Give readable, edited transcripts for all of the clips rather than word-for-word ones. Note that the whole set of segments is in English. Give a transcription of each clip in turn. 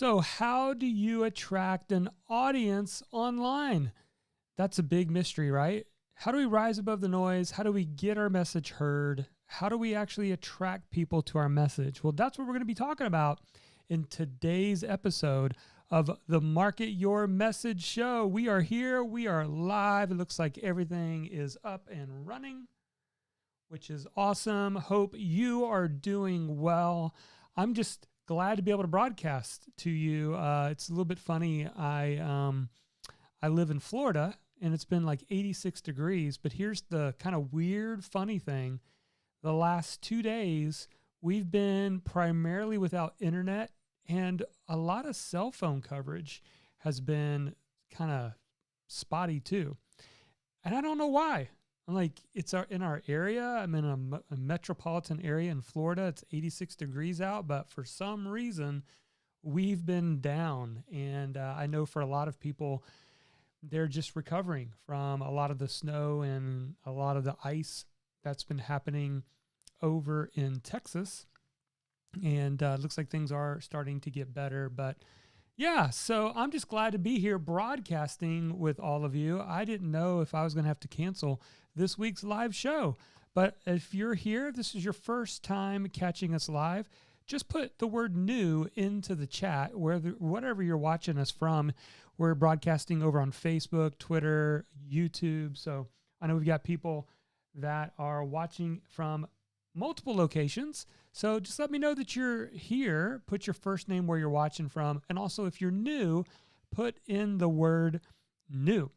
So, how do you attract an audience online? That's a big mystery, right? How do we rise above the noise? How do we get our message heard? How do we actually attract people to our message? Well, that's what we're going to be talking about in today's episode of the Market Your Message show. We are here, we are live. It looks like everything is up and running, which is awesome. Hope you are doing well. I'm just glad to be able to broadcast to you. It's a little bit funny. I live in Florida and it's been like 86 degrees, but here's the kind of weird, funny thing. The last 2 days, we've been primarily without internet, and a lot of cell phone coverage has been kind of spotty too. And I don't know why. I'm like, in our area. I'm in a metropolitan area in Florida. It's 86 degrees out, but for some reason, we've been down. And I know for a lot of people, they're just recovering from a lot of the snow and a lot of the ice that's been happening over in Texas. And it looks like things are starting to get better. But yeah, so I'm just glad to be here broadcasting with all of you. I didn't know if I was going to have to cancel this week's live show. But if you're here, this is your first time catching us live, just put the word new into the chat, whatever you're watching us from. We're broadcasting over on Facebook, Twitter, YouTube. So I know we've got people that are watching from multiple locations. So just let me know that you're here. Put your first name where you're watching from. And also, if you're new, put in the word new.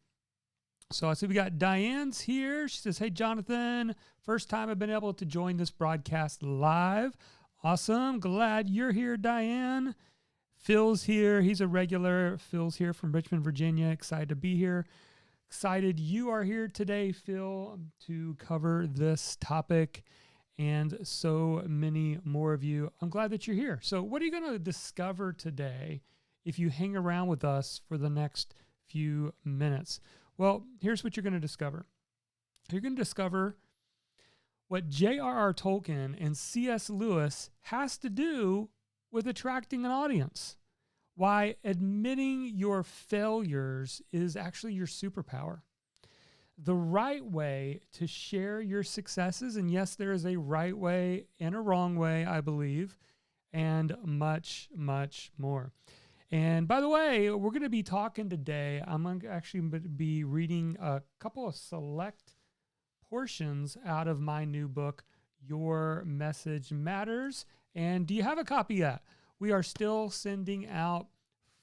So I see we got Diane's here. She says, hey, Jonathan, first time I've been able to join this broadcast live. Awesome. Glad you're here, Diane. Phil's here. He's a regular. Phil's here from Richmond, Virginia. Excited to be here. Excited you are here today, Phil, to cover this topic and so many more of you. I'm glad that you're here. So what are you going to discover today if you hang around with us for the next few minutes? Well, here's what you're going to discover. You're going to discover what J.R.R. Tolkien and C.S. Lewis has to do with attracting an audience. Why admitting your failures is actually your superpower. The right way to share your successes, and yes, there is a right way and a wrong way, I believe, and much, much more. And by the way, we're going to be talking today. I'm going to actually be reading a couple of select portions out of my new book, Your Message Matters. And do you have a copy yet? We are still sending out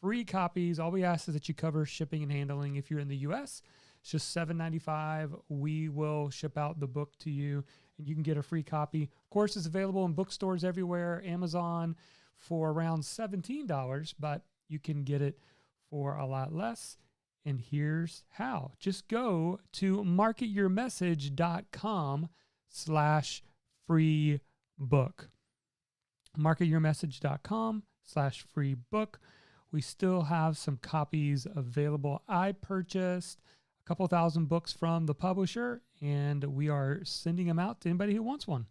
free copies. All we ask is that you cover shipping and handling. If you're in the U.S., it's just $7.95. We will ship out the book to you, and you can get a free copy. Of course, it's available in bookstores everywhere, Amazon for around $17, but you can get it for a lot less. And here's how. Just go to marketyourmessage.com/free book. marketyourmessage.com/free book. We still have some copies available. I purchased a couple thousand books from the publisher, and we are sending them out to anybody who wants one.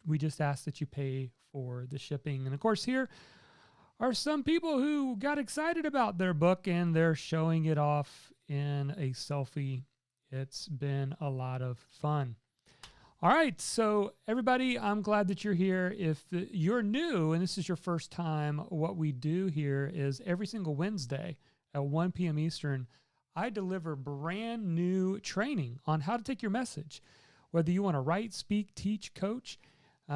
We just ask that you pay for the shipping. And of course, here are some people who got excited about their book and they're showing it off in a selfie. It's been a lot of fun. All right, so everybody, I'm glad that you're here. If you're new and this is your first time, what we do here is every single Wednesday at 1 p.m. Eastern, I deliver brand new training on how to take your message. Whether you want to write, speak, teach, coach,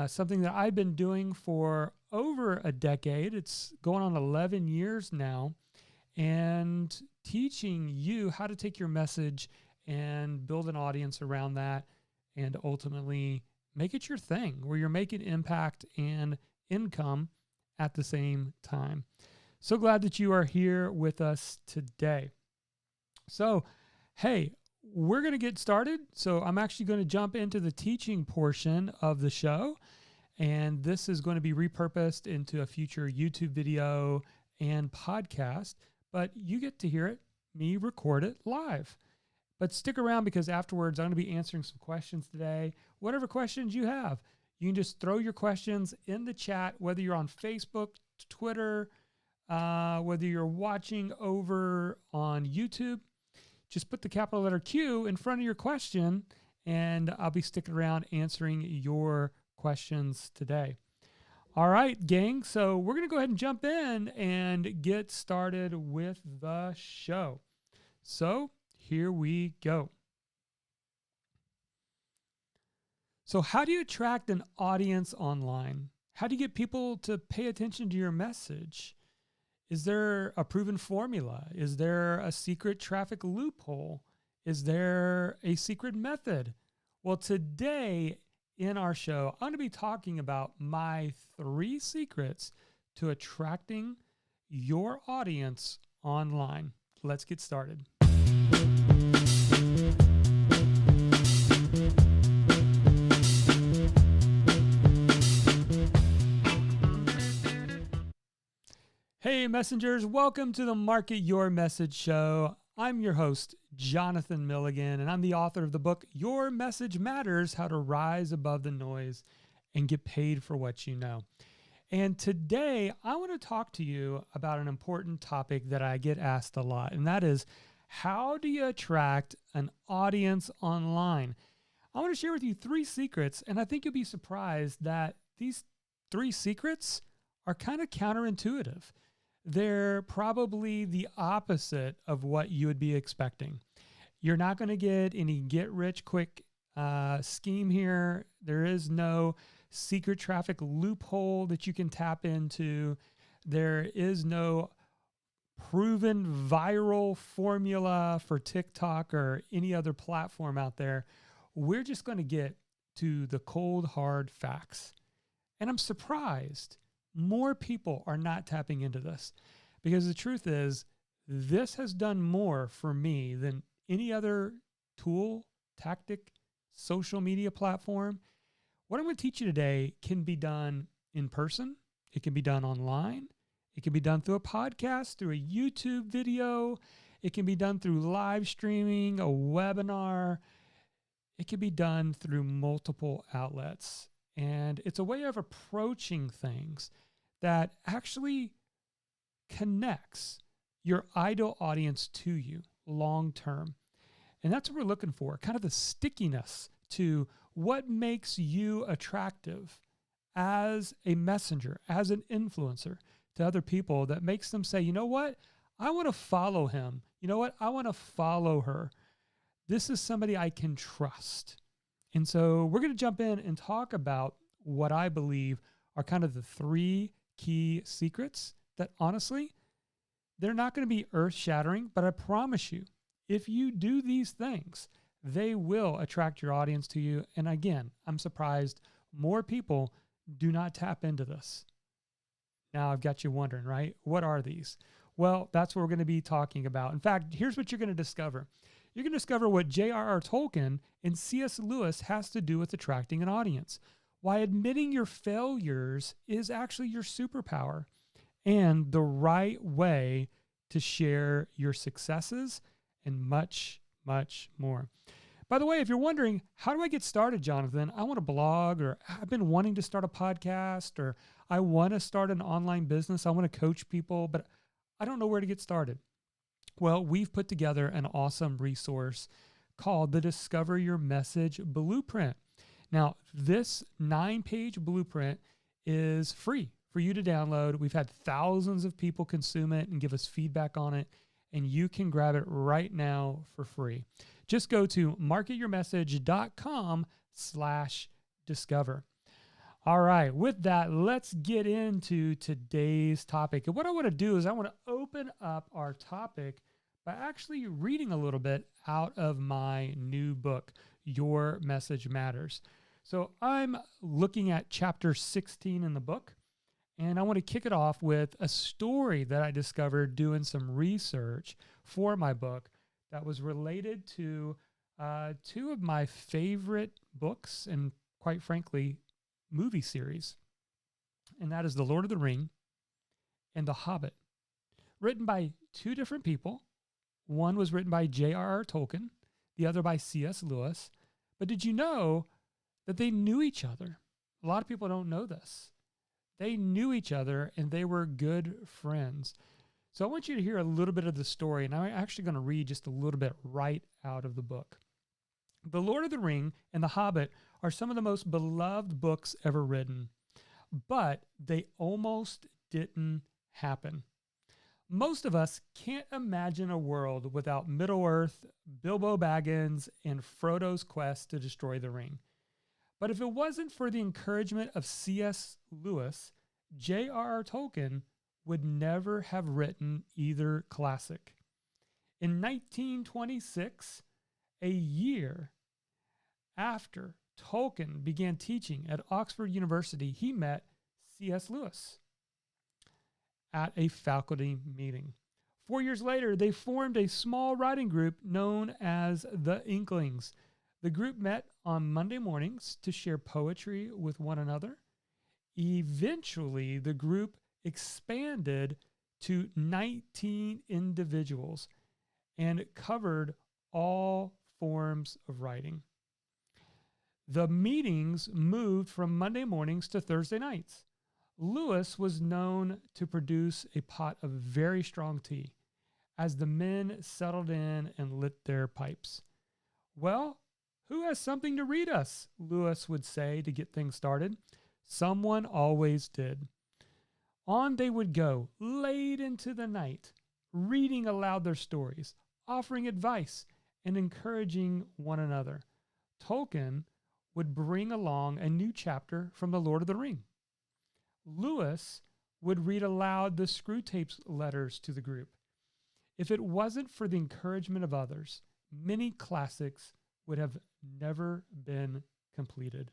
something that I've been doing for over a decade. It's going on 11 years now, and teaching you how to take your message and build an audience around that and ultimately make it your thing where you're making impact and income at the same time. So glad that you are here with us today. So, hey, we're going to get started. So I'm actually going to jump into the teaching portion of the show. And this is going to be repurposed into a future YouTube video and podcast, but you get to hear it, me record it live. But stick around because afterwards I'm going to be answering some questions today. Whatever questions you have, you can just throw your questions in the chat, whether you're on Facebook, Twitter, Whether you're watching over on YouTube, just put the capital letter Q in front of your question, and I'll be sticking around answering your questions today. All right, gang. So we're going to go ahead and jump in and get started with the show. So here we go. So how do you attract an audience online? How do you get people to pay attention to your message? Is there a proven formula? Is there a secret traffic loophole? Is there a secret method? Well, today in our show, I'm going to be talking about my 3 secrets to attracting your audience online. Let's get started. Hey, messengers, welcome to the Market Your Message show. I'm your host, Jonathan Milligan, and I'm the author of the book, Your Message Matters, How to Rise Above the Noise and Get Paid for What You Know. And today, I want to talk to you about an important topic that I get asked a lot, and that is, how do you attract an audience online? I want to share with you 3 secrets, and I think you'll be surprised that these 3 secrets are kind of counterintuitive. They're probably the opposite of what you would be expecting. You're not going to get any get-rich-quick scheme here. There is no secret traffic loophole that you can tap into. There is no proven viral formula for TikTok or any other platform out there. We're just going to get to the cold, hard facts. And I'm surprised more people are not tapping into this, because the truth is, this has done more for me than any other tool, tactic, social media platform. What I'm going to teach you today can be done in person. It can be done online. It can be done through a podcast, through a YouTube video. It can be done through live streaming, a webinar. It can be done through multiple outlets. And it's a way of approaching things that actually connects your ideal audience to you long term. And that's what we're looking for, kind of the stickiness to what makes you attractive as a messenger, as an influencer to other people, that makes them say, you know what, I want to follow him. You know what, I want to follow her. This is somebody I can trust. And so we're going to jump in and talk about what I believe are kind of the 3 key secrets that, honestly, they're not going to be earth-shattering, but I promise you, if you do these things, they will attract your audience to you. And again, I'm surprised more people do not tap into this. Now I've got you wondering, right? What are these? Well, that's what we're going to be talking about. In fact, here's what you're going to discover. You're going to discover what J.R.R. Tolkien and C.S. Lewis has to do with attracting an audience, why admitting your failures is actually your superpower, and the right way to share your successes, and much, much more. By the way, if you're wondering, how do I get started, Jonathan? I want to blog, or I've been wanting to start a podcast, or I want to start an online business. I want to coach people, but I don't know where to get started. Well, we've put together an awesome resource called the Discover Your Message Blueprint. Now, this 9-page blueprint is free for you to download. We've had thousands of people consume it and give us feedback on it, and you can grab it right now for free. Just go to marketyourmessage.com/discover. All right, with that, let's get into today's topic. And what I want to do is I want to open up our topic by actually reading a little bit out of my new book, Your Message Matters. So I'm looking at chapter 16 in the book, and I want to kick it off with a story that I discovered doing some research for my book that was related to 2 of my favorite books and, quite frankly, movie series. And that is The Lord of the Ring and The Hobbit, written by 2 different people. One was written by J.R.R. Tolkien, the other by C.S. Lewis. But did you know that they knew each other? A lot of people don't know this. They knew each other and they were good friends. So I want you to hear a little bit of the story, and I'm actually going to read just a little bit right out of the book. The Lord of the Ring and The Hobbit are some of the most beloved books ever written, but they almost didn't happen. Most of us can't imagine a world without Middle-earth, Bilbo Baggins, and Frodo's quest to destroy the ring. But if it wasn't for the encouragement of C.S. Lewis, J.R.R. Tolkien would never have written either classic. In 1926, a year after Tolkien began teaching at Oxford University, he met C.S. Lewis at a faculty meeting. 4 years later, they formed a small writing group known as the Inklings. The group met on Monday mornings to share poetry with one another. Eventually, the group expanded to 19 individuals, and it covered all forms of writing. The meetings moved from Monday mornings to Thursday nights. Lewis was known to produce a pot of very strong tea as the men settled in and lit their pipes. "Well, who has something to read us?" Lewis would say to get things started. Someone always did. On they would go, late into the night, reading aloud their stories, offering advice, and encouraging one another. Tolkien would bring along a new chapter from The Lord of the Ring. Lewis would read aloud the Screwtape's letters to the group. If it wasn't for the encouragement of others, many classics would have never been completed.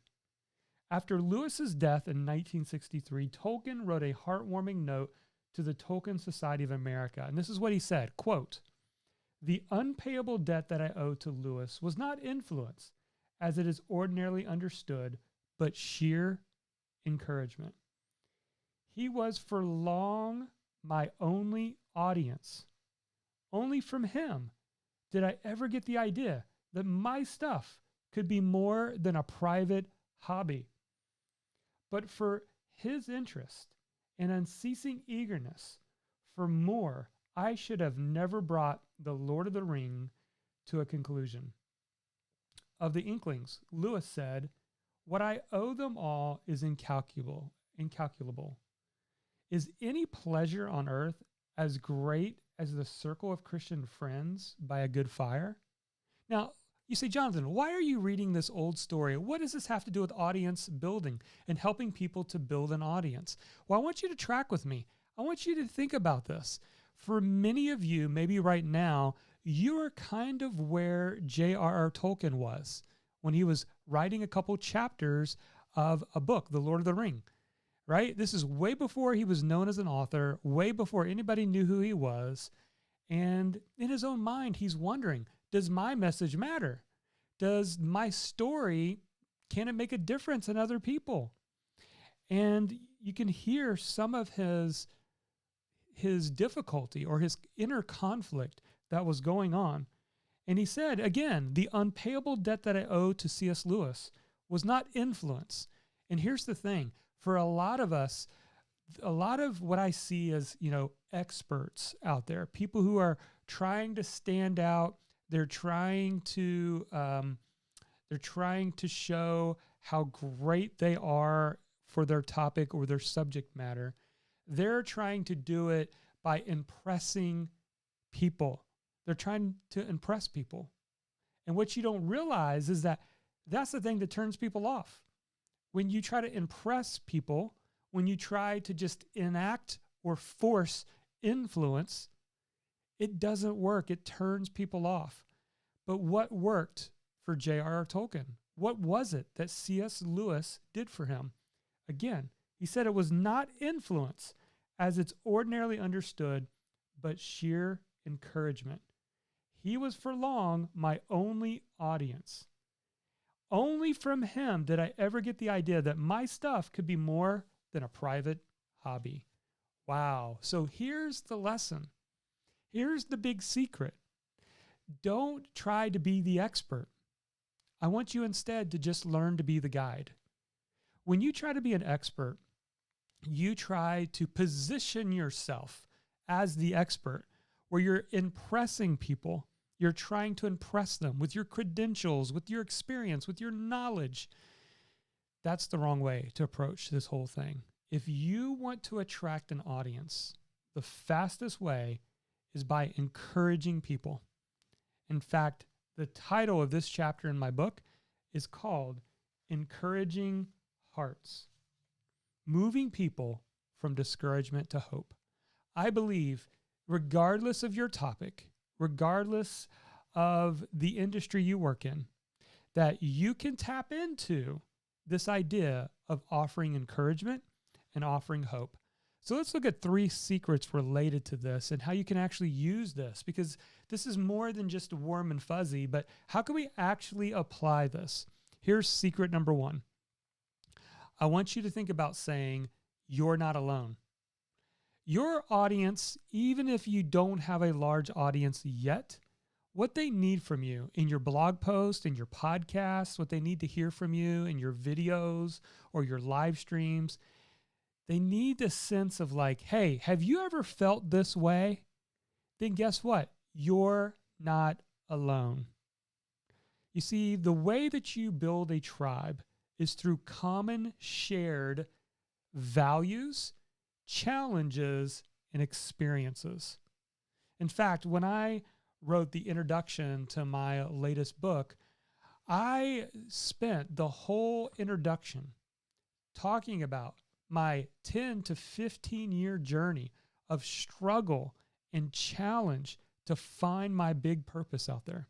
After Lewis's death in 1963, Tolkien wrote a heartwarming note to the Tolkien Society of America. And this is what he said, quote, "The unpayable debt that I owe to Lewis was not influence, as it is ordinarily understood, but sheer encouragement. He was for long my only audience. Only from him did I ever get the idea that my stuff could be more than a private hobby. But for his interest and unceasing eagerness for more, I should have never brought The Lord of the Ring to a conclusion." Of the Inklings, Lewis said, "What I owe them all is incalculable. Is any pleasure on earth as great as the circle of Christian friends by a good fire?" Now, you say, "Jonathan, why are you reading this old story? What does this have to do with audience building and helping people to build an audience?" Well, I want you to track with me. I want you to think about this. For many of you, maybe right now, you are kind of where J.R.R. Tolkien was when he was writing a couple chapters of a book, The Lord of the Ring, right? This is way before he was known as an author, way before anybody knew who he was. And in his own mind, he's wondering, does my message matter? Does my story, can it make a difference in other people? And you can hear some of his difficulty or his inner conflict that was going on. And he said, again, the unpayable debt that I owe to C.S. Lewis was not influence. And here's the thing, for a lot of us, a lot of what I see as, experts out there, people who are trying to stand out, they're trying to show how great they are for their topic or their subject matter. They're trying to do it by impressing people. They're trying to impress people. And what you don't realize is that that's the thing that turns people off. When you try to impress people, when you try to just enact or force influence, it doesn't work. It turns people off. But what worked for J.R.R. Tolkien? What was it that C.S. Lewis did for him? Again, he said it was not influence, as it's ordinarily understood, but sheer encouragement. He was for long my only audience. Only from him did I ever get the idea that my stuff could be more than a private hobby. Wow. So here's the lesson. Here's the big secret. Don't try to be the expert. I want you instead to just learn to be the guide. When you try to be an expert, you try to position yourself as the expert, where you're impressing people. You're trying to impress them with your credentials, with your experience, with your knowledge. That's the wrong way to approach this whole thing. If you want to attract an audience, the fastest way is by encouraging people. In fact, the title of this chapter in my book is called Encouraging Hearts, moving people from discouragement to hope. I believe, regardless of your topic, regardless of the industry you work in, that you can tap into this idea of offering encouragement and offering hope. So let's look at 3 secrets related to this and how you can actually use this, because this is more than just warm and fuzzy, but how can we actually apply this? Here's secret number 1. I want you to think about saying, you're not alone. Your audience, even if you don't have a large audience yet, what they need from you in your blog post, in your podcast, what they need to hear from you in your videos or your live streams, they need a sense of like, hey, have you ever felt this way? Then guess what? You're not alone. You see, the way that you build a tribe is through common shared values, challenges, and experiences. In fact, when I wrote the introduction to my latest book, I spent the whole introduction talking about my 10 to 15 year journey of struggle and challenge to find my big purpose out there.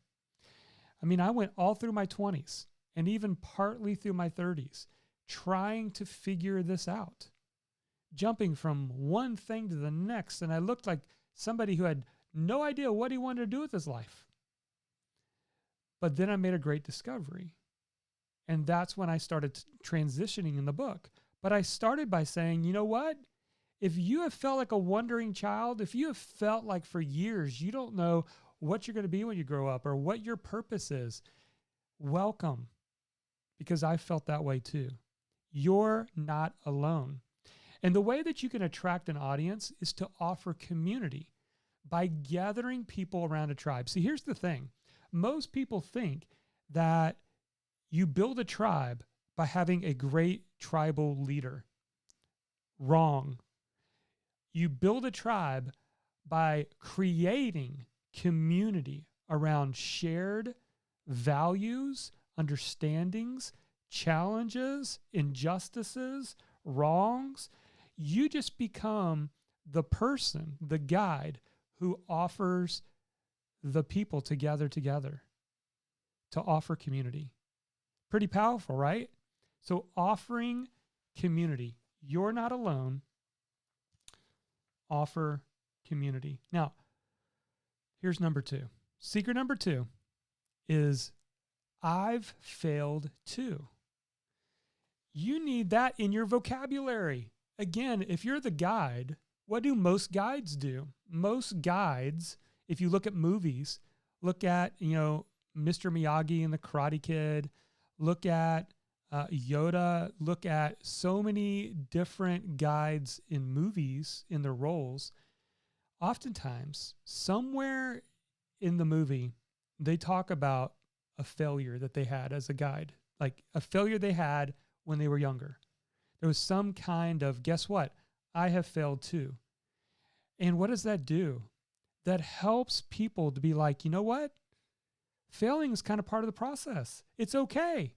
I mean, I went all through my 20s and even partly through my 30s trying to figure this out, jumping from one thing to the next. And I looked like somebody who had no idea what he wanted to do with his life. But then I made a great discovery. And that's when I started transitioning in the book. But I started by saying, you know what? If you have felt like a wandering child, if you have felt like for years you don't know what you're going to be when you grow up or what your purpose is, welcome, because I felt that way too. You're not alone. And the way that you can attract an audience is to offer community by gathering people around a tribe. See, here's the thing. Most people think that you build a tribe by having a great tribal leader. Wrong. You build a tribe by creating community around shared values, understandings, challenges, injustices, wrongs. You just become the person, the guide who offers the people to gather together, to offer community. Pretty powerful, right? So offering community. You're not alone. Offer community. Now, here's number 2. Secret number 2 is I've failed too. You need that in your vocabulary. Again, if you're the guide, what do most guides do? Most guides, if you look at movies, look at, Mr. Miyagi and the Karate Kid, look at Yoda, look at so many different guides in movies in their roles. Oftentimes, somewhere in the movie, they talk about a failure that they had as a guide, like a failure they had when they were younger. There was some kind of, guess what? I have failed too. And what does that do? That helps people to be like, you know what? Failing is kind of part of the process. It's okay.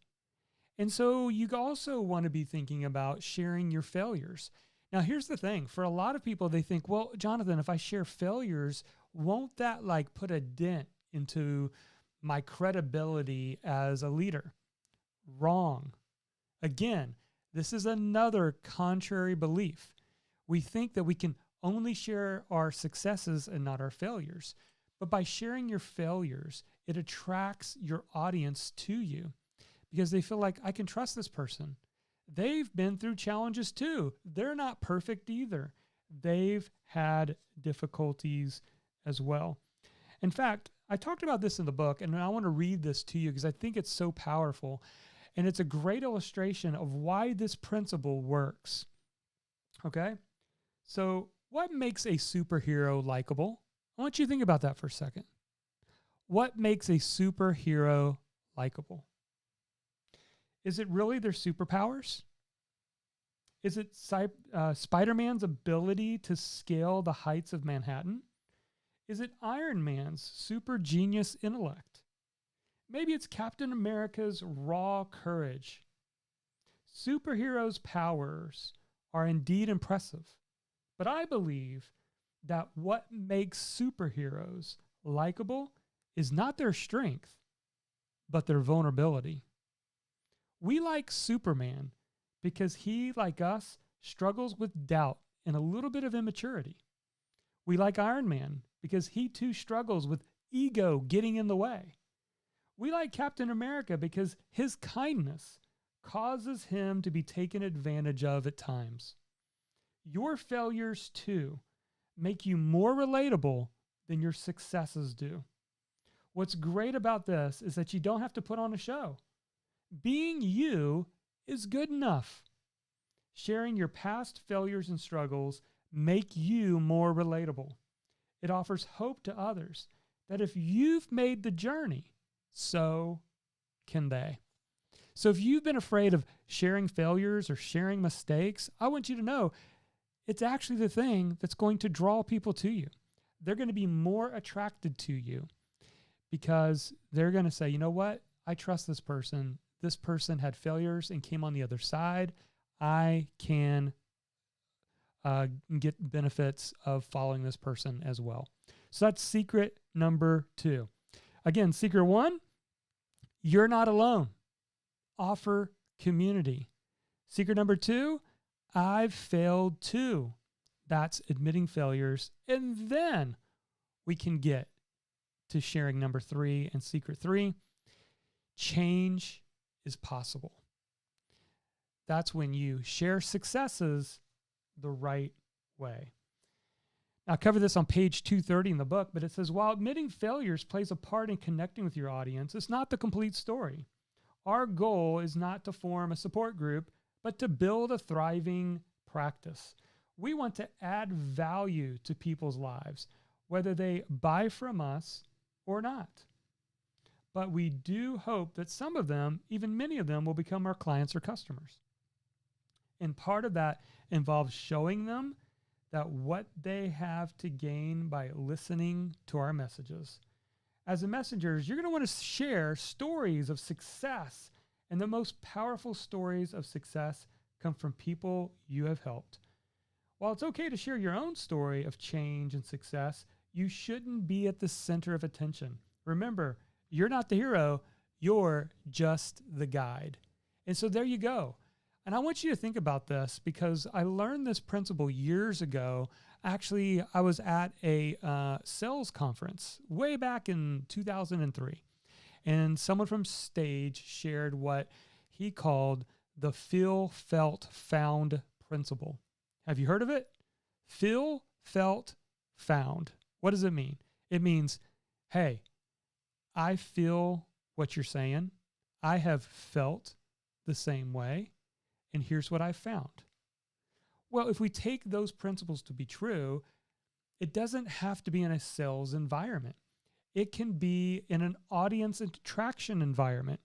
And so you also want to be thinking about sharing your failures. Now, here's the thing. For a lot of people, they think, well, Jonathan, if I share failures, won't that like put a dent into my credibility as a leader? Wrong. Again, this is another contrary belief. We think that we can only share our successes and not our failures. But by sharing your failures, it attracts your audience to you because they feel like I can trust this person. They've been through challenges too. They're not perfect either. They've had difficulties as well. In fact, I talked about this in the book, and I want to read this to you because I think it's so powerful. And it's a great illustration of why this principle works. Okay. So, what makes a superhero likable? I want you to think about that for a second. What makes a superhero likable? Is it really their superpowers? Is it Spider-Man's ability to scale the heights of Manhattan? Is it Iron Man's super genius intellect? Maybe it's Captain America's raw courage. Superheroes' powers are indeed impressive, but I believe that what makes superheroes likable is not their strength, but their vulnerability. We like Superman because he, like us, struggles with doubt and a little bit of immaturity. We like Iron Man because he too struggles with ego getting in the way. We like Captain America because his kindness causes him to be taken advantage of at times. Your failures too make you more relatable than your successes do. What's great about this is that you don't have to put on a show. Being you is good enough. Sharing your past failures and struggles make you more relatable. It offers hope to others that if you've made the journey, so can they. So if you've been afraid of sharing failures or sharing mistakes, I want you to know it's actually the thing that's going to draw people to you. They're going to be more attracted to you because they're going to say, you know what? I trust this person. This person had failures and came on the other side. I can get benefits of following this person as well. So that's secret number 2. Again, secret 1, you're not alone. Offer community. Secret number 2, I've failed too. That's admitting failures. And then we can get to sharing number 3 and secret 3. Change is possible. That's when you share successes the right way. Now, I cover this on page 230 in the book, but it says, while admitting failures plays a part in connecting with your audience, it's not the complete story. Our goal is not to form a support group, but to build a thriving practice. We want to add value to people's lives, whether they buy from us or not. But we do hope that some of them, even many of them, will become our clients or customers. And part of that involves showing them that what they have to gain by listening to our messages. As a messengers, you're going to want to share stories of success, and the most powerful stories of success come from people you have helped. While it's okay to share your own story of change and success, you shouldn't be at the center of attention. Remember, you're not the hero, you're just the guide. And so there you go. And I want you to think about this because I learned this principle years ago. Actually, I was at a sales conference way back in 2003. And someone from stage shared what he called the feel, felt, found principle. Have you heard of it? Feel, felt, found. What does it mean? It means, hey, I feel what you're saying. I have felt the same way. And here's what I found. Well, if we take those principles to be true, it doesn't have to be in a sales environment. It can be in an audience attraction environment.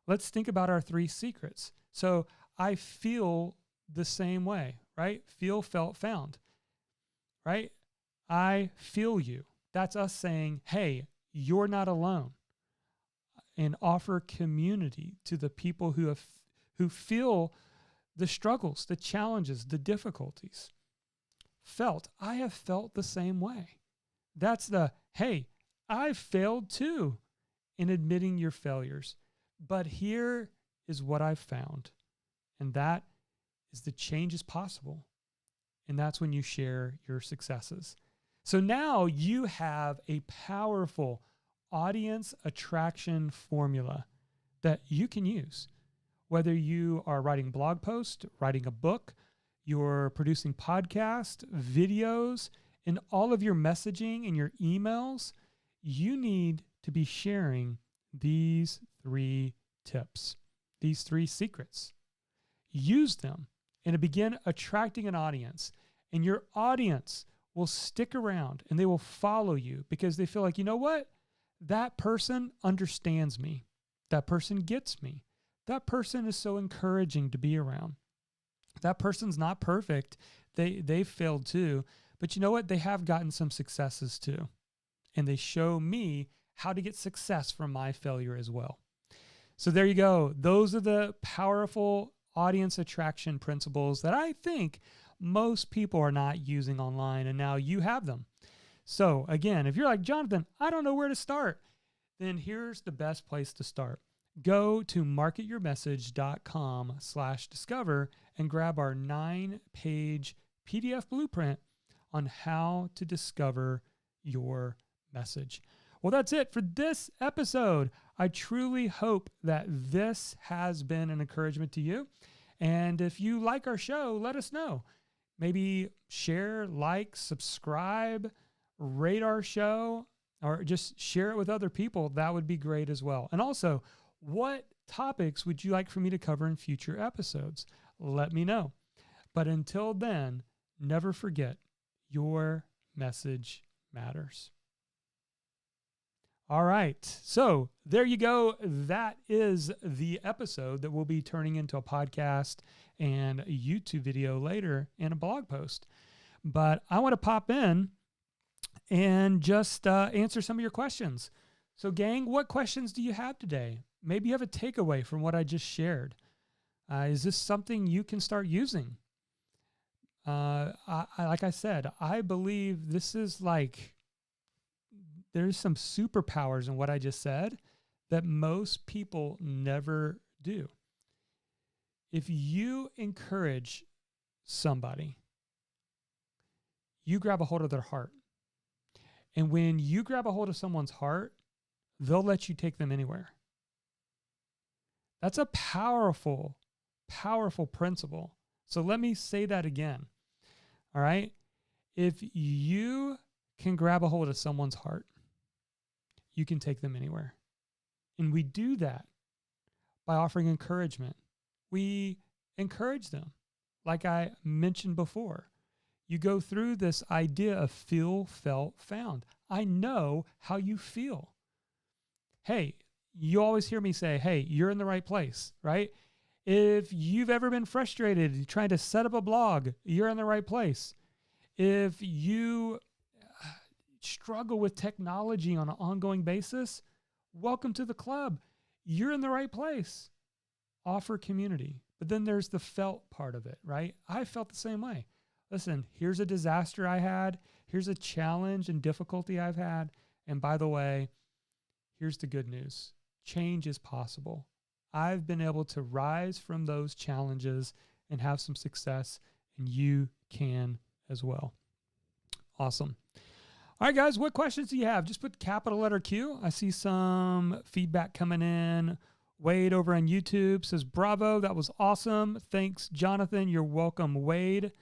Let's think about our 3 secrets. So I feel the same way, right? Feel, felt, found, right? I feel you. That's us saying, hey, you're not alone. And offer community to the people who feel the struggles, the challenges, the difficulties. Felt, I have felt the same way. That's the, hey, I've failed too in admitting your failures. But here is what I've found. And that is the change is possible. And that's when you share your successes. So now you have a powerful audience attraction formula that you can use. Whether you are writing blog posts, writing a book, you're producing podcasts, videos, and all of your messaging and your emails, you need to be sharing these 3 tips, these 3 secrets. Use them. and to begin attracting an audience. And your audience will stick around and they will follow you because they feel like, you know what? That person understands me. That person gets me. That person is so encouraging to be around. That person's not perfect. They've failed too. But you know what? They have gotten some successes too. And they show me how to get success from my failure as well. So there you go. Those are the powerful audience attraction principles that I think most people are not using online, and now you have them. So again, if you're like, Jonathan, I don't know where to start, then here's the best place to start. Go to marketyourmessage.com/discover and grab our 9-page PDF blueprint on how to discover your message. Well, that's it for this episode. I truly hope that this has been an encouragement to you. And if you like our show, let us know. Maybe share, like, subscribe, rate our show, or just share it with other people. That would be great as well. And also, what topics would you like for me to cover in future episodes? Let me know. But until then, never forget, your message matters. All right. So there you go. That is the episode that will be turning into a podcast and a YouTube video later and a blog post. But I want to pop in and just answer some of your questions. So gang, what questions do you have today? Maybe you have a takeaway from what I just shared. Is this something you can start using? Like I said, I believe this is like, there's some superpowers in what I just said that most people never do. If you encourage somebody, you grab a hold of their heart. And when you grab a hold of someone's heart, they'll let you take them anywhere. That's a powerful, powerful principle. So let me say that again. All right. If you can grab a hold of someone's heart, you can take them anywhere. And we do that by offering encouragement. We encourage them. Like I mentioned before, you go through this idea of feel, felt, found. I know how you feel. Hey, you always hear me say, hey, you're in the right place, right? If you've ever been frustrated trying to set up a blog, you're in the right place. If you struggle with technology on an ongoing basis, welcome to the club. You're in the right place. Offer community. But then there's the felt part of it, right? I felt the same way. Listen, here's a disaster I had. Here's a challenge and difficulty I've had. And by the way, here's the good news. Change is possible. I've been able to rise from those challenges and have some success, and you can as well. Awesome. All right, guys, what questions do you have? Just put capital letter Q. I see some feedback coming in. Wade over on YouTube says, bravo, that was awesome. Thanks, Jonathan. You're welcome, Wade.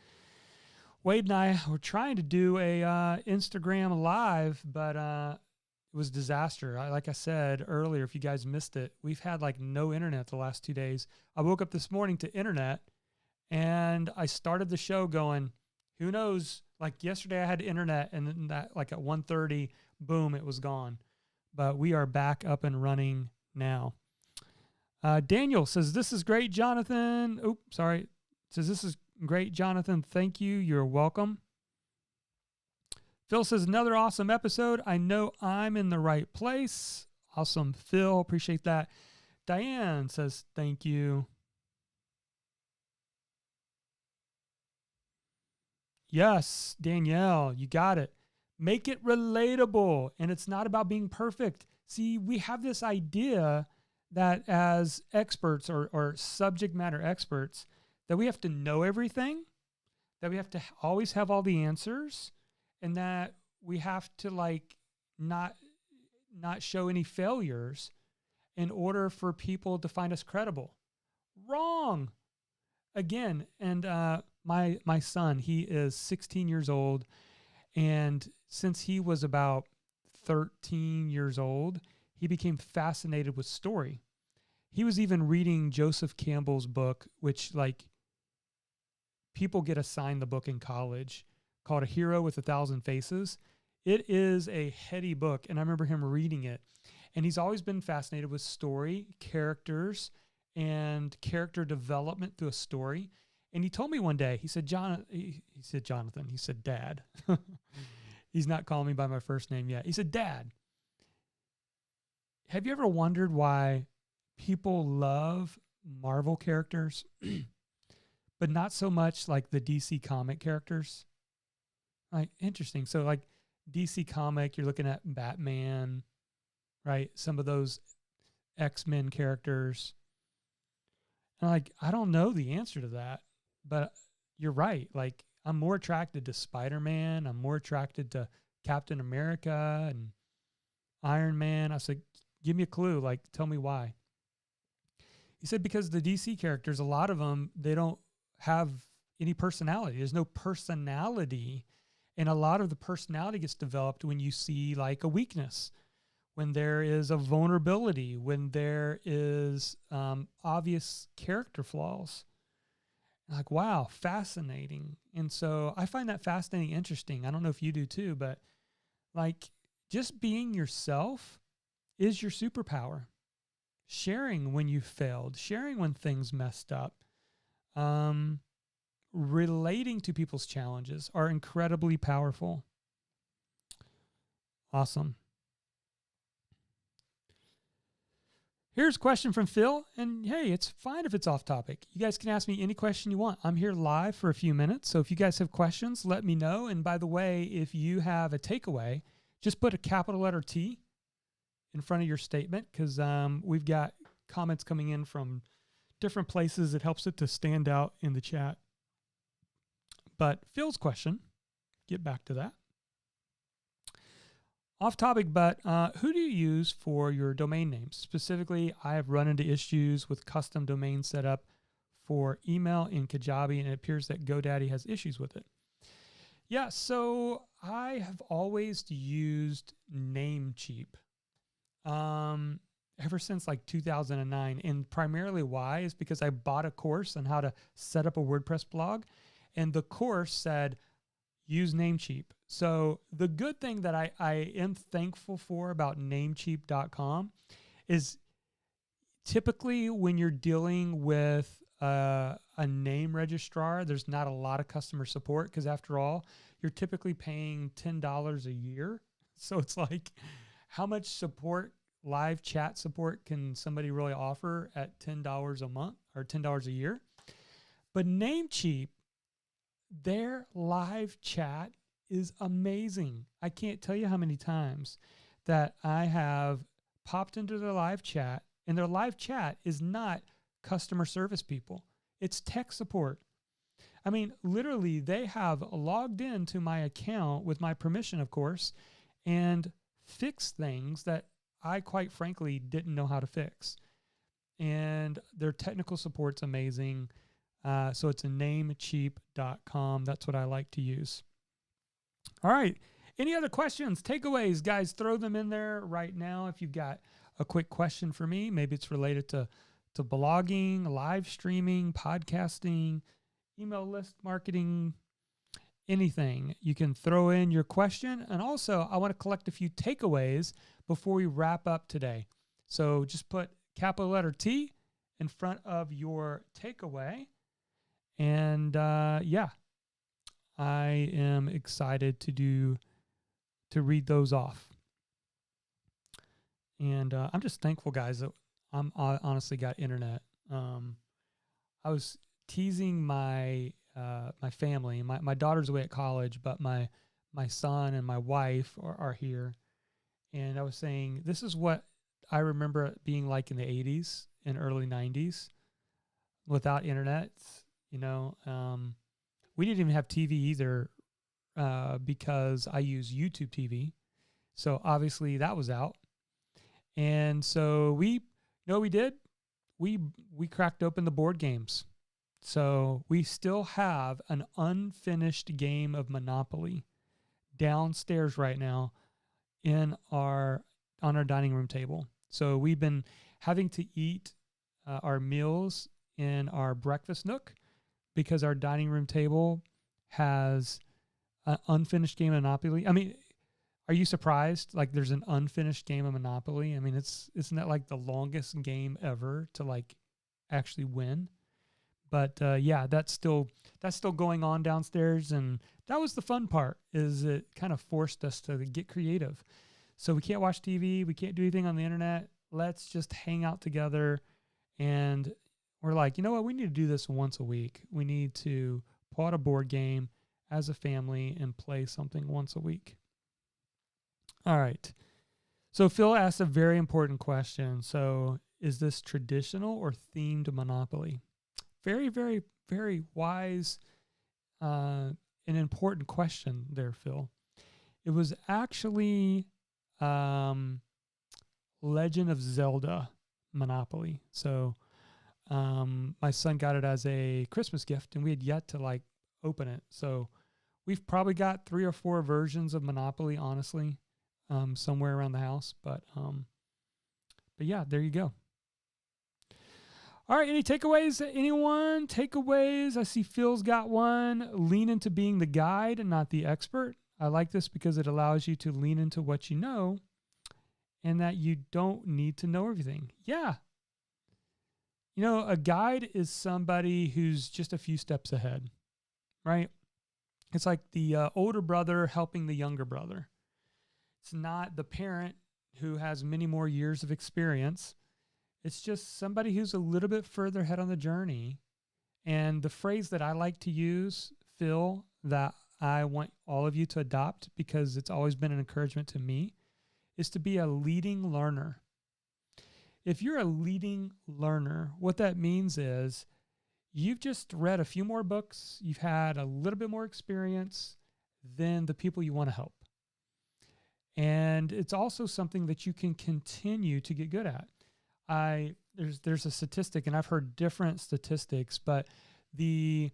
Wade and I were trying to do a Instagram live, but it was a disaster. Like I said earlier, if you guys missed it, we've had like no internet the last 2 days. I woke up this morning to internet, and I started the show going, who knows? Like yesterday I had internet, and then that like at 1:30, boom, it was gone. But we are back up and running now. Daniel says, this is great, Jonathan. Says, this is great, Jonathan. Thank you. You're welcome. Phil says, another awesome episode. I know I'm in the right place. Awesome, Phil. Appreciate that. Diane says, thank you. Yes, Danielle, you got it. Make it relatable. And it's not about being perfect. See, we have this idea that as experts or subject matter experts, that we have to know everything, that we have to always have all the answers, and that we have to like not show any failures in order for people to find us credible. Wrong. Again, and my son, he is 16 years old, and since he was about 13 years old, he became fascinated with story. He was even reading Joseph Campbell's book, which like people get assigned the book in college called A Hero with a Thousand Faces. It is a heady book, and I remember him reading it. And he's always been fascinated with story, characters, and character development through a story. And he told me one day, he said, Jonathan, he said, Dad. He's not calling me by my first name yet. He said, Dad, have you ever wondered why people love Marvel characters, but not so much like the DC comic characters? Like, interesting. So like DC comic, you're looking at Batman, right? Some of those X-Men characters. And like, I don't know the answer to that, but you're right. Like, I'm more attracted to Spider-Man. I'm more attracted to Captain America and Iron Man. I said, give me a clue. Like, tell me why. He said, because the DC characters, a lot of them, they don't have any personality. There's no personality. And a lot of the personality gets developed when you see like a weakness, when there is a vulnerability, when there is obvious character flaws. Like, wow, fascinating. And so I find that fascinating, interesting. I don't know if you do too, but like just being yourself is your superpower. Sharing when you failed, sharing when things messed up, relating to people's challenges are incredibly powerful. Awesome. Here's a question from Phil, and hey, it's fine if it's off topic. You guys can ask me any question you want. I'm here live for a few minutes, so if you guys have questions, let me know. And by the way, if you have a takeaway, just put a capital letter T in front of your statement, because we've got comments coming in from different places. It helps it to stand out in the chat. But Phil's question, get back to that. Off topic, but who do you use for your domain names? Specifically, I have run into issues with custom domain setup for email in Kajabi, and it appears that GoDaddy has issues with it. Yeah, so I have always used Namecheap ever since like 2009. And primarily why is because I bought a course on how to set up a WordPress blog, and the course said, use Namecheap. So the good thing that I am thankful for about Namecheap.com is typically when you're dealing with a name registrar, there's not a lot of customer support, because after all, you're typically paying $10 a year. So it's like, how much support, live chat support, can somebody really offer at $10 a month or $10 a year? But Namecheap, their live chat is amazing. I can't tell you how many times that I have popped into their live chat, and their live chat is not customer service people. It's tech support. I mean, literally, they have logged into my account with my permission, of course, and fixed things that I quite frankly didn't know how to fix. And their technical support's amazing. So it's Namecheap.com. That's what I like to use. All right. Any other questions, takeaways, guys? Throw them in there right now. If you've got a quick question for me, maybe it's related to blogging, live streaming, podcasting, email list marketing, anything. You can throw in your question. And also, I want to collect a few takeaways before we wrap up today. So just put capital letter T in front of your takeaway. And yeah, I am excited to read those off. And I'm just thankful, guys, that I honestly got internet. I was teasing my family. My daughter's away at college, but my son and my wife are here. And I was saying, this is what I remember it being like in the 80s and early 90s without internet. You know, we didn't even have TV either because I use YouTube TV. So obviously that was out. And so we did? We cracked open the board games. So we still have an unfinished game of Monopoly downstairs right now on our dining room table. So we've been having to eat our meals in our breakfast nook, because our dining room table has an unfinished game of Monopoly. I mean, are you surprised? Like there's an unfinished game of Monopoly. I mean, isn't that like the longest game ever to like actually win? But yeah, that's still going on downstairs, and that was the fun part. Is it kind of forced us to get creative. So we can't watch TV, we can't do anything on the internet. Let's just hang out together, and we're like, you know what? We need to do this once a week. We need to pull out a board game as a family and play something once a week. All right. So Phil asked a very important question. So is this traditional or themed Monopoly? Very, very, very wise and important question there, Phil. It was actually Legend of Zelda Monopoly. So my son got it as a Christmas gift, and we had yet to like open it. So we've probably got 3 or 4 versions of Monopoly, honestly, somewhere around the house. But yeah, there you go. All right, any takeaways? Anyone? Takeaways? I see Phil's got one. Lean into being the guide and not the expert. I like this because it allows you to lean into what you know and that you don't need to know everything. Yeah. You know, a guide is somebody who's just a few steps ahead, right? It's like the older brother helping the younger brother. It's not the parent who has many more years of experience. It's just somebody who's a little bit further ahead on the journey. And the phrase that I like to use, Phil, that I want all of you to adopt because it's always been an encouragement to me, is to be a leading learner. If you're a leading learner, what that means is you've just read a few more books, you've had a little bit more experience than the people you want to help. And it's also something that you can continue to get good at. There's a statistic, and I've heard different statistics, but the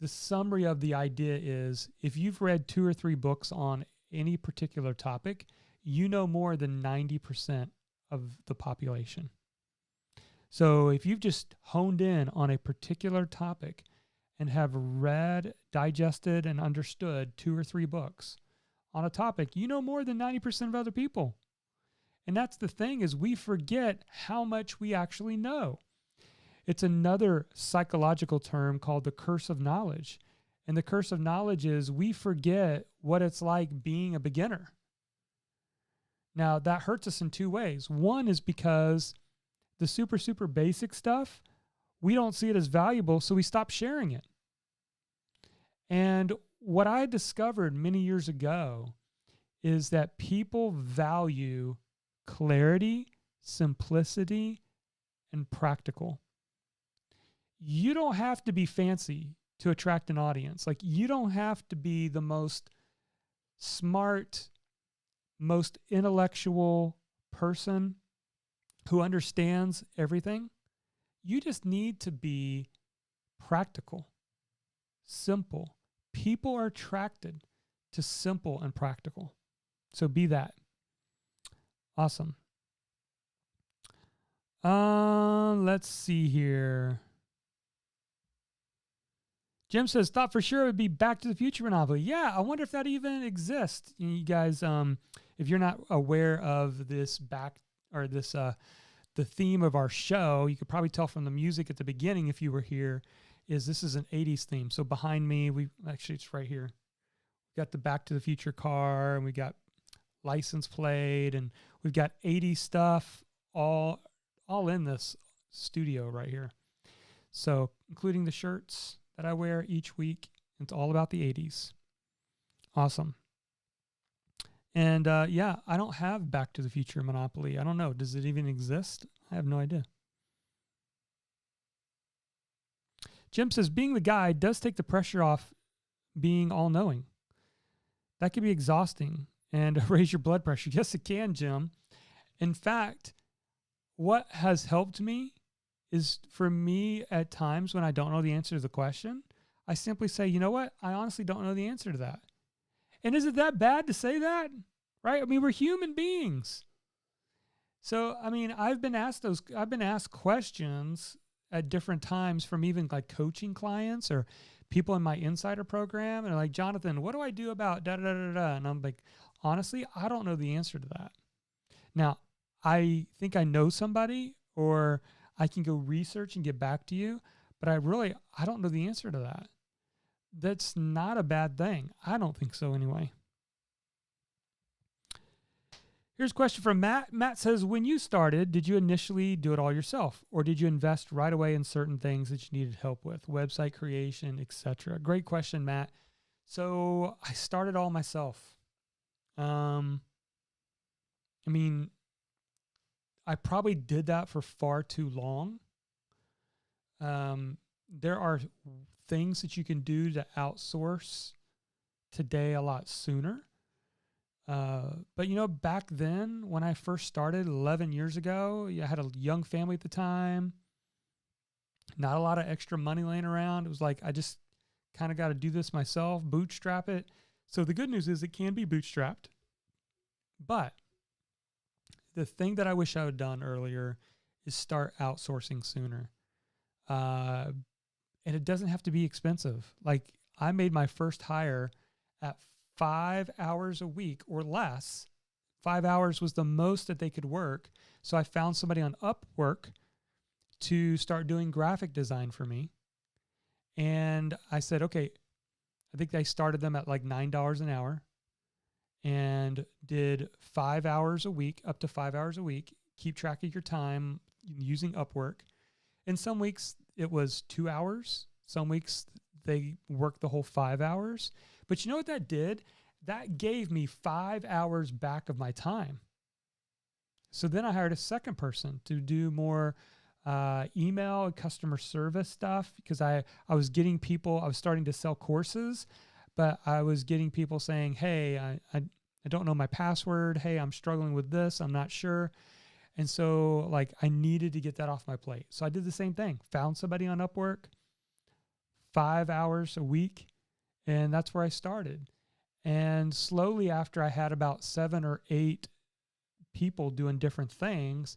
summary of the idea is if you've read 2 or 3 books on any particular topic, you know more than 90% of the population. So if you've just honed in on a particular topic and have read, digested, and understood 2 or 3 books on a topic, you know more than 90% of other people. And that's the thing, is we forget how much we actually know. It's another psychological term called the curse of knowledge. And the curse of knowledge is we forget what it's like being a beginner. Now, that hurts us in 2 ways. One is because the super, super basic stuff, we don't see it as valuable, so we stop sharing it. And what I discovered many years ago is that people value clarity, simplicity, and practical. You don't have to be fancy to attract an audience. Like, you don't have to be the most smart, most intellectual person who understands everything. You just need to be practical, simple. People are attracted to simple and practical. So be that. Awesome. Let's see here. Jim says, thought for sure it would be Back to the Future Monopoly. Yeah, I wonder if that even exists. You guys, if you're not aware of this the theme of our show, you could probably tell from the music at the beginning if you were here, this is an 80s theme. So behind me, it's right here. We've got the Back to the Future car, and we got license plate, and we've got 80s stuff all in this studio right here. So including the shirts that I wear each week, it's all about the 80s. Awesome. And yeah, I don't have Back to the Future Monopoly. I don't know. Does it even exist? I have no idea. Jim says, being the guide does take the pressure off being all-knowing. That can be exhausting and raise your blood pressure. Yes, it can, Jim. In fact, what has helped me is, for me, at times when I don't know the answer to the question, I simply say, you know what? I honestly don't know the answer to that. And is it that bad to say that? Right? I mean, we're human beings. So, I mean, I've been asked questions, at different times from even like coaching clients or people in my insider program, and they're like, Jonathan, what do I do about da da da da da? And I'm like, honestly, I don't know the answer to that. Now, I think I know somebody, or I can go research and get back to you, but I don't know the answer to that. That's not a bad thing. I don't think so anyway. Here's a question from Matt. Matt says, when you started, did you initially do it all yourself, or did you invest right away in certain things that you needed help with, website creation, etc.? Great question, Matt. So I started all myself. I mean, I probably did that for far too long. There are things that you can do to outsource today a lot sooner. But you know, back then when I first started 11 years ago, I had a young family at the time, not a lot of extra money laying around. It was like, I just kind of got to do this myself, bootstrap it. So the good news is it can be bootstrapped, but the thing that I wish I had done earlier is start outsourcing sooner. And it doesn't have to be expensive. Like, I made my first hire at 5 hours a week or less. 5 hours was the most that they could work. So I found somebody on Upwork to start doing graphic design for me. And I said, okay, I think I started them at like $9 an hour and did 5 hours a week, up to 5 hours a week. Keep track of your time using Upwork. And some weeks it was 2 hours. Some weeks they worked the whole 5 hours. But you know what that did? That gave me 5 hours back of my time. So then I hired a second person to do more email and customer service stuff, because I was getting people, I was starting to sell courses, but I was getting people saying, hey, I don't know my password. Hey, I'm struggling with this. I'm not sure. And so like I needed to get that off my plate. So I did the same thing, found somebody on Upwork, 5 hours a week. And that's where I started. And slowly, after I had about 7 or 8 people doing different things,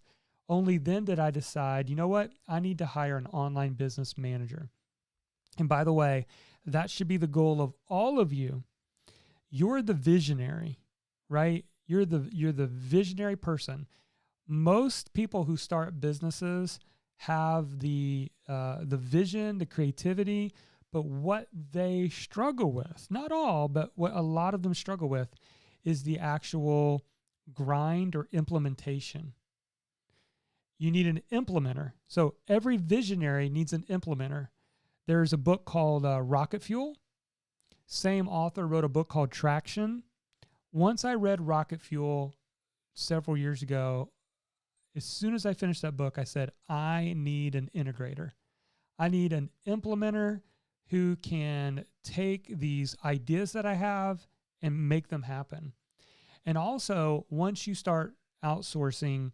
only then did I decide, you know what? I need to hire an online business manager. And by the way, that should be the goal of all of you. You're the visionary, right? You're the visionary person. Most people who start businesses have the vision, the creativity, but what they struggle with, not all, but what a lot of them struggle with, is the actual grind or implementation. You need an implementer. So every visionary needs an implementer. There's a book called Rocket Fuel. Same author wrote a book called Traction. Once I read Rocket Fuel several years ago, as soon as I finished that book, I said, I need an integrator. I need an implementer who can take these ideas that I have and make them happen. And also, once you start outsourcing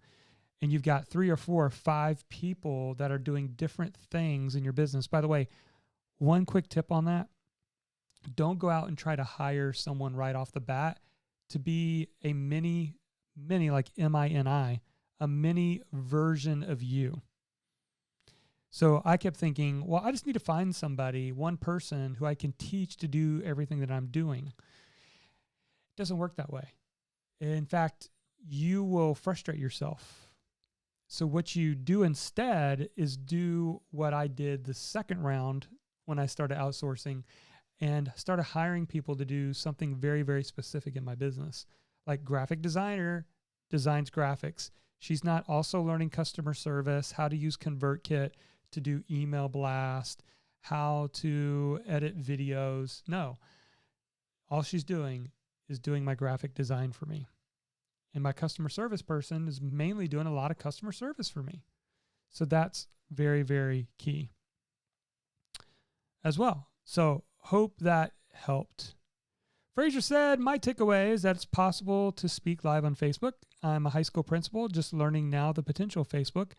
and you've got 3 or 4 or 5 people that are doing different things in your business, by the way, one quick tip on that, don't go out and try to hire someone right off the bat to be a mini, like MINI, a mini version of you. So I kept thinking, well, I just need to find somebody, one person who I can teach to do everything that I'm doing. It doesn't work that way. In fact, you will frustrate yourself. So what you do instead is do what I did the second round when I started outsourcing and started hiring people to do something very, very specific in my business. Like graphic designer designs graphics. She's not also learning customer service, how to use ConvertKit to do email blast, how to edit videos. No, all she's doing is doing my graphic design for me. And my customer service person is mainly doing a lot of customer service for me. So that's very, very key as well. So hope that helped. Fraser said, my takeaway is that it's possible to speak live on Facebook. I'm a high school principal, just learning now the potential of Facebook.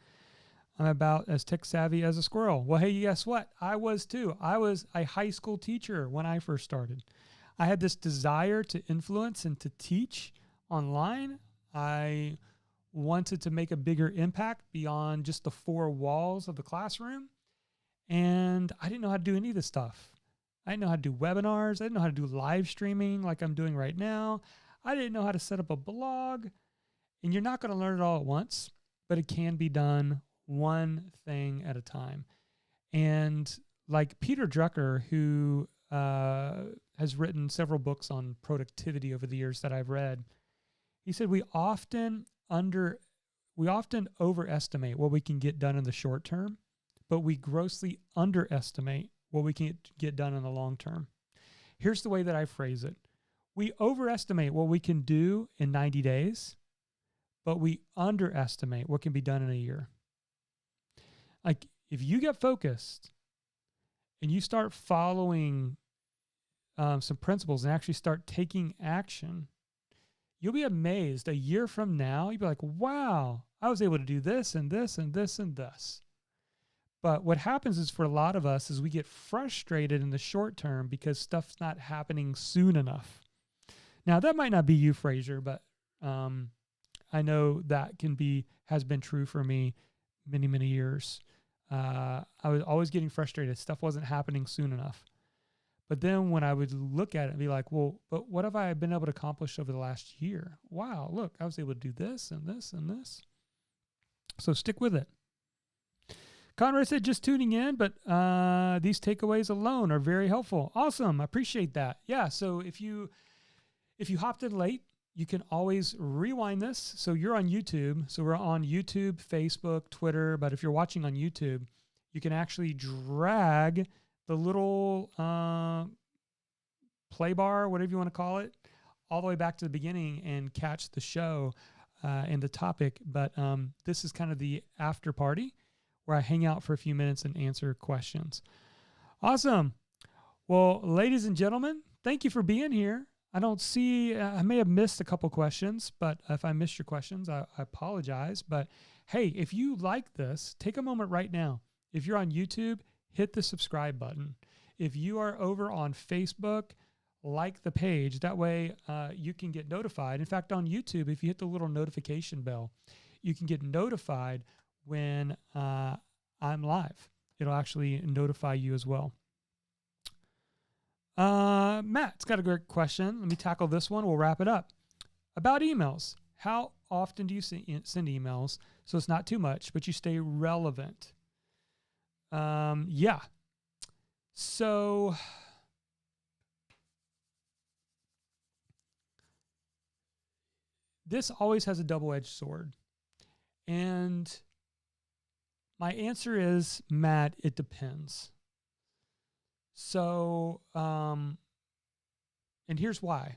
I'm about as tech savvy as a squirrel. Well, hey, guess what? I was too. I was a high school teacher when I first started. I had this desire to influence and to teach online. I wanted to make a bigger impact beyond just the four walls of the classroom. And I didn't know how to do any of this stuff. I didn't know how to do webinars. I didn't know how to do live streaming like I'm doing right now. I didn't know how to set up a blog. And you're not going to learn it all at once, but it can be done one thing at a time. And like Peter Drucker, who has written several books on productivity over the years that I've read, he said we often overestimate what we can get done in the short term, but we grossly underestimate what we can get done in the long term. Here's the way that I phrase it. We overestimate what we can do in 90 days, but we underestimate what can be done in a year. Like if you get focused and you start following some principles and actually start taking action, you'll be amazed. A year from now, you'll be like, wow, I was able to do this and this and this and this. But what happens is for a lot of us is we get frustrated in the short term because stuff's not happening soon enough. Now, that might not be you, Fraser, but I know that has been true for me many, many years. I was always getting frustrated. Stuff wasn't happening soon enough. But then when I would look at it and be like, well, but what have I been able to accomplish over the last year? Wow, look, I was able to do this and this and this. So stick with it. Conrad said, just tuning in, but these takeaways alone are very helpful. Awesome. I appreciate that. Yeah. So if you hopped in late, you can always rewind this. So you're on YouTube. So we're on YouTube, Facebook, Twitter. But if you're watching on YouTube, you can actually drag the little play bar, whatever you want to call it, all the way back to the beginning and catch the show and the topic. But this is kind of the after party where I hang out for a few minutes and answer questions. Awesome. Well, ladies and gentlemen, thank you for being here. I may have missed a couple questions, but if I missed your questions, I apologize. But hey, if you like this, take a moment right now. If you're on YouTube, hit the subscribe button. If you are over on Facebook, like the page. That way you can get notified. In fact, on YouTube, if you hit the little notification bell, you can get notified when I'm live. It'll actually notify you as well. Matt's got a great question. Let me tackle this one. We'll wrap it up. About emails. How often do you send emails so it's not too much, but you stay relevant? Yeah. So this always has a double-edged sword. And my answer is, Matt, it depends. So, and here's why.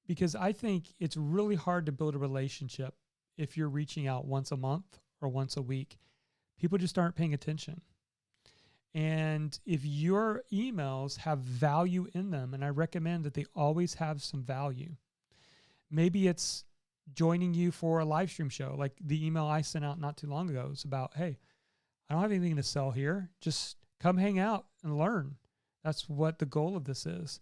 Because I think it's really hard to build a relationship if you're reaching out once a month or once a week. People just aren't paying attention. And if your emails have value in them, and I recommend that they always have some value. Maybe it's joining you for a live stream show. Like the email I sent out not too long ago is about, hey, I don't have anything to sell here. Just come hang out and learn. That's what the goal of this is.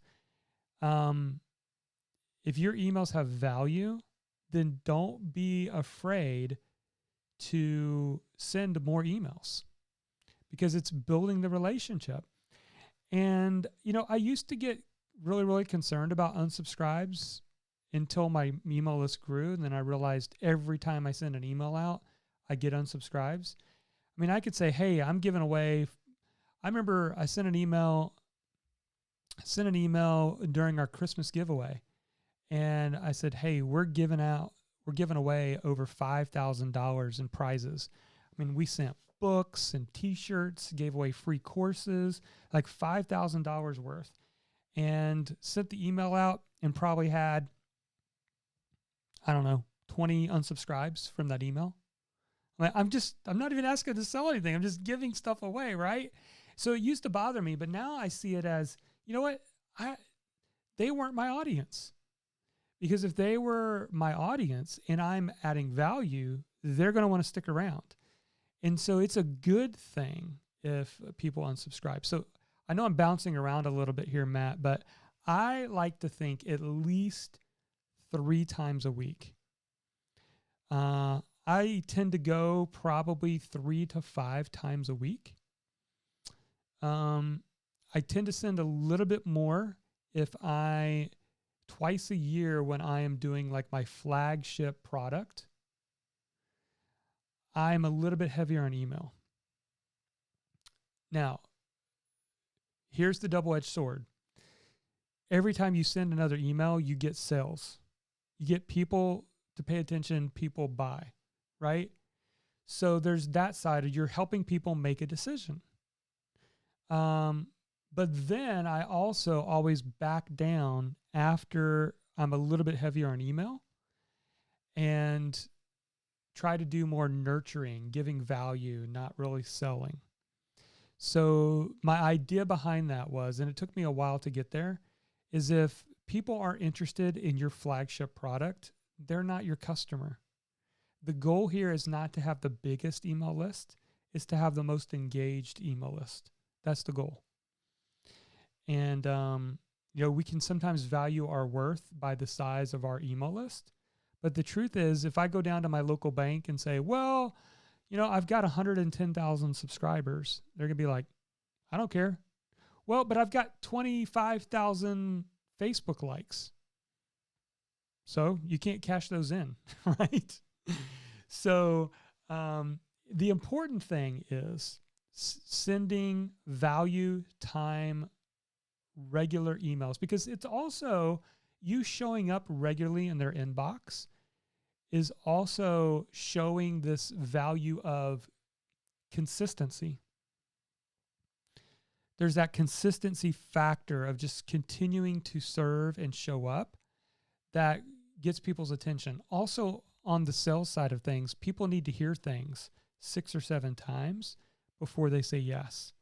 If your emails have value, then don't be afraid to send more emails because it's building the relationship. And, I used to get really, really concerned about unsubscribes until my email list grew. And then I realized every time I send an email out, I get unsubscribes. I mean, I could say, hey, I'm giving away. I remember I sent an email during our Christmas giveaway. And I said, hey, we're giving away over $5,000 in prizes. I mean, we sent books and t-shirts, gave away free courses, like $5,000 worth, and sent the email out and probably had, 20 unsubscribes from that email. I'm not even asking to sell anything. I'm just giving stuff away, right? So it used to bother me, but now I see it as, you know what? They weren't my audience. Because if they were my audience and I'm adding value, they're going to want to stick around. And so it's a good thing if people unsubscribe. So I know I'm bouncing around a little bit here, Matt, but I like to think at least 3 times a week. I tend to go probably 3 to 5 times a week. I tend to send a little bit more twice a year when I am doing like my flagship product. I'm a little bit heavier on email. Now, here's the double-edged sword. Every time you send another email, you get sales. You get people to pay attention, people buy, right? So there's that side of you're helping people make a decision. But then I also always back down after I'm a little bit heavier on email and try to do more nurturing, giving value, not really selling. So my idea behind that was, and it took me a while to get there, is if people are interested in your flagship product, they're not your customer. The goal here is not to have the biggest email list, it's to have the most engaged email list. That's the goal. And, we can sometimes value our worth by the size of our email list. But the truth is, if I go down to my local bank and say, well, I've got 110,000 subscribers, they're going to be like, I don't care. Well, but I've got 25,000 Facebook likes. So you can't cash those in, right? So the important thing is sending value, time, regular emails, because it's also you showing up regularly in their inbox is also showing this value of consistency. There's that consistency factor of just continuing to serve and show up that gets people's attention. Also, on the sales side of things, people need to hear things 6 or 7 times before they say yes.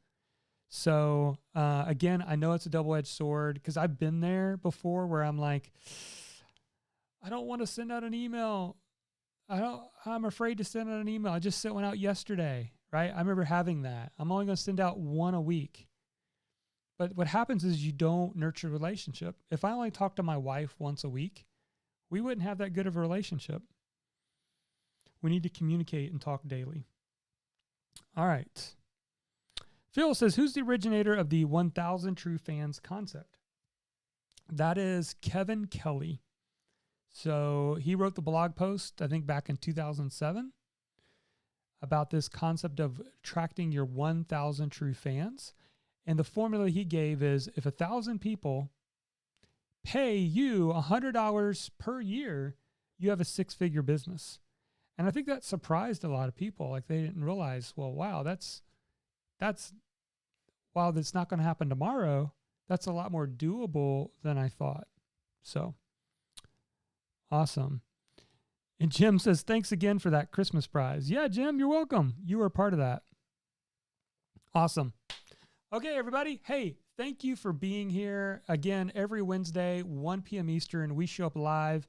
So again, I know it's a double-edged sword because I've been there before where I'm like, I don't want to send out an email. I'm afraid to send out an email. I just sent one out yesterday, right? I remember having that. I'm only going to send out one a week. But what happens is you don't nurture a relationship. If I only talk to my wife once a week, we wouldn't have that good of a relationship. We need to communicate and talk daily. All right. Phil says, who's the originator of the 1,000 True Fans concept? That is Kevin Kelly. So he wrote the blog post, I think back in 2007, about this concept of attracting your 1,000 true fans. And the formula he gave is if 1,000 people pay you $100 per year, you have a 6-figure business. And I think that surprised a lot of people. Like they didn't realize, well, wow, that's while that's not going to happen tomorrow, that's a lot more doable than I thought. So awesome. And Jim says, thanks again for that Christmas prize. Yeah, Jim, you're welcome. You were a part of that. Awesome. Okay, everybody. Hey, thank you for being here. Again, every Wednesday, 1 p.m. Eastern, we show up live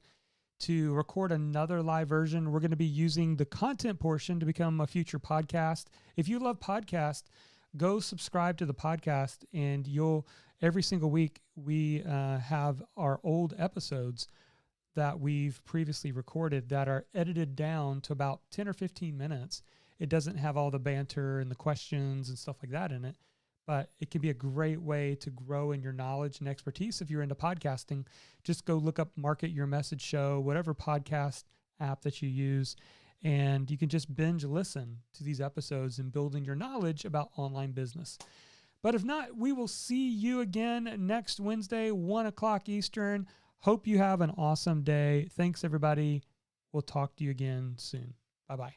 to record another live version. We're going to be using the content portion to become a future podcast. If you love podcasts, go subscribe to the podcast, and every single week we have our old episodes that we've previously recorded that are edited down to about 10 or 15 minutes. It doesn't have all the banter and the questions and stuff like that in it, but it can be a great way to grow in your knowledge and expertise. If you're into podcasting, just go look up Market Your Message Show, whatever podcast app that you use, and you can just binge listen to these episodes and building your knowledge about online business. But if not, we will see you again next Wednesday, 1 o'clock Eastern. Hope you have an awesome day. Thanks, everybody. We'll talk to you again soon. Bye-bye.